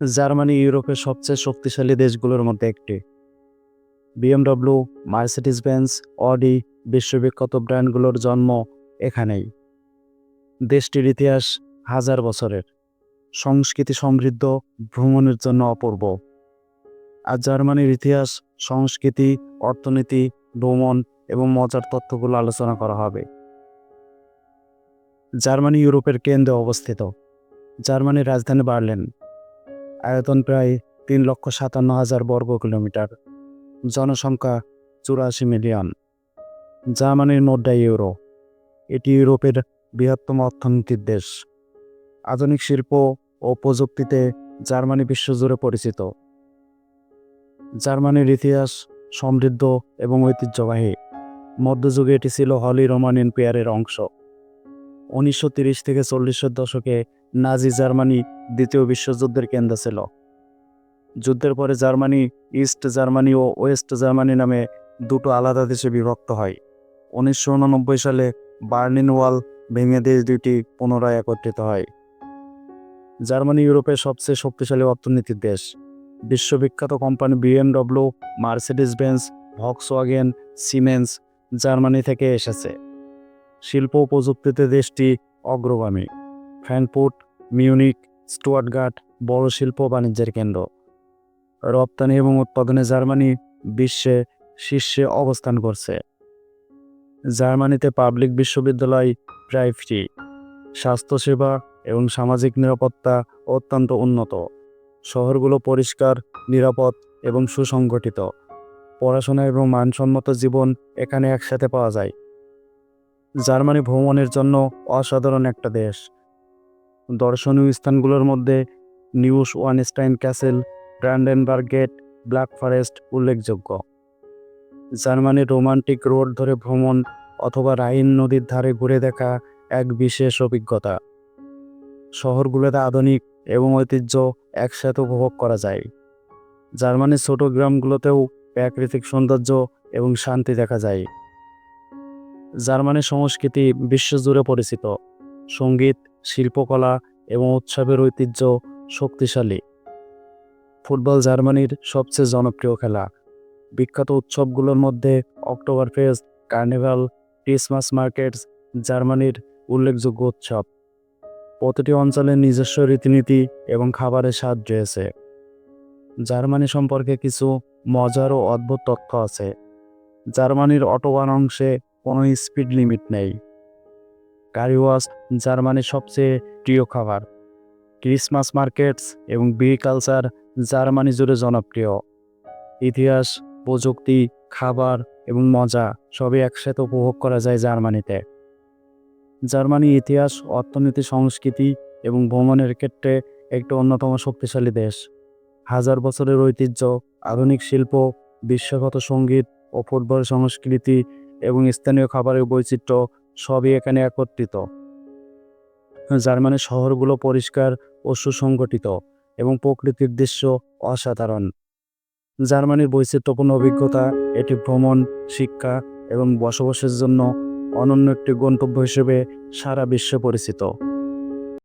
Germany ইউরোপের সবচেয়ে শক্তিশালী দেশগুলোর মধ্যে একটি। বিএমডব্লিউ, মার্সিডিজ বেঞ্জ, অডি বিশ্ববিখ্যাত ব্র্যান্ডগুলোর জন্ম এখানেই। দেশটির ইতিহাস হাজার বছরের, সংস্কৃতি সমৃদ্ধ, ভ্রমণের জন্য অপূর্ব। আর জার্মানির ইতিহাস, সংস্কৃতি, অর্থনীতি, ভ্রমণ এবং মজার তথ্যগুলো আলোচনা করা হবে। জার্মানি ইউরোপের কেন্দ্রে অবস্থিত। জার্মানির রাজধানী বার্লিন। আয়তন প্রায় 3,57,000 বর্গ কিলোমিটার। জনসংখ্যা 84 মিলিয়ন। জার্মানির মুদ্রা ইউরো। এটি ইউরোপের বৃহত্তম অর্থনীতির দেশ। আধুনিক শিল্প ও প্রযুক্তিতে জার্মানি বিশ্বজুড়ে পরিচিত। জার্মানির ইতিহাস সমৃদ্ধ এবং ঐতিহ্যবাহী। মধ্যযুগে এটি ছিল হলি রোমান এম্পায়ারের অংশ। 1930 থেকে 40-এর দশকে নাজি জার্মানি দ্বিতীয় বিশ্বযুদ্ধের কেন্দ্র ছিল। যুদ্ধের পরে জার্মানি ইস্ট জার্মানি ও ওয়েস্ট জার্মানি নামে দুটো আলাদা দেশে বিভক্ত হয়। 1989 সালে বার্লিন ওয়াল ভেঙে দেশ দুটি পুনরায় একত্রিত হয়। জার্মানি ইউরোপের সবচেয়ে শক্তিশালী অর্থনীতির দেশ। বিশ্ববিখ্যাত company BMW, Mercedes Benz, Volkswagen, siemens Germany থেকে এসেছে। শিল্প ও প্রযুক্তিতে দেশটি অগ্রগামী। ফ্রাঙ্কফুর্ট, মিউনিক, স্টুটগার্ট বড় শিল্প বাণিজ্যের কেন্দ্র। রপ্তানি এবং উৎপাদনে জার্মানি বিশ্বে শীর্ষে অবস্থান করছে। জার্মানিতে পাবলিক বিশ্ববিদ্যালয় প্রায় ফ্রি। স্বাস্থ্যসেবা এবং সামাজিক নিরাপত্তা অত্যন্ত উন্নত। শহরগুলো পরিষ্কার, নিরাপদ এবং সুসংগঠিত। পড়াশোনা এবং মানসম্মত জীবন এখানে একসাথে পাওয়া যায়। জার্মানি ভ্রমণের জন্য অসাধারণ একটা দেশ। দর্শনীয় স্থানগুলোর মধ্যে Neuschwanstein castle, Brandenburg Gate, Black Forest উল্লেখযোগ্য। জার্মানির রোমান্টিক রোড ধরে ভ্রমণ অথবা রাইন নদীর ধারে ঘুরে দেখা এক বিশেষ অভিজ্ঞতা। শহরগুলোতে আধুনিক এবং ঐতিহ্য একসাথে উপভোগ করা যায়। জার্মানির ছোট গ্রামগুলোতেও প্রাকৃতিক সৌন্দর্য এবং শান্তি দেখা যায়। জার্মানির সংস্কৃতি বিশ্বজুড়ে পরিচিত। সঙ্গীত, শিল্পকলা এবং উৎসবের ঐতিহ্য শক্তিশালী। ফুটবল জার্মানির সবচেয়ে জনপ্রিয় খেলা। বিখ্যাত উৎসবগুলোর মধ্যে অক্টোবরফেস্ট, কার্নিভাল, ক্রিসমাস মার্কেটস জার্মানির উল্লেখযোগ্য উৎসব। প্রতিটি অঞ্চলের নিজস্ব রীতিনীতি এবং খাবারের স্বাদ রয়েছে। জার্মানি সম্পর্কে কিছু মজার ও অদ্ভুত তথ্য আছে। জার্মানির অটোবান অংশে কোনো স্পিড লিমিট নেই। কারিওয়াস্ট জার্মানির সবচেয়ে প্রিয় খাবার। ক্রিসমাস মার্কেটস এবং বি কালচার জার্মানি জুড়ে জনপ্রিয়। ইতিহাস, প্রযুক্তি, খাবার এবং মজা সবই একসাথে উপভোগ করা যায় জার্মানিতে। জার্মানি ইতিহাস, অর্থনীতি, সংস্কৃতি এবং ভ্রমণের ক্ষেত্রে একটি অন্যতম শক্তিশালী দেশ। হাজার বছরের ঐতিহ্য, আধুনিক শিল্প, বিশ্বগত সঙ্গীত ও ফুটবল সংস্কৃতি এবং স্থানীয় খাবারের বৈচিত্র্য সবই এখানে একত্রিত। জার্মানির শহরগুলো পরিষ্কার ও সুসংগঠিত এবং প্রকৃতির দৃশ্য অসাধারণ। জার্মানির বৈচিত্র্যপূর্ণ অভিজ্ঞতা এটি ভ্রমণ, শিক্ষা এবং বসবাসের জন্য অনন্য একটি গন্তব্য হিসেবে সারা বিশ্বে পরিচিত।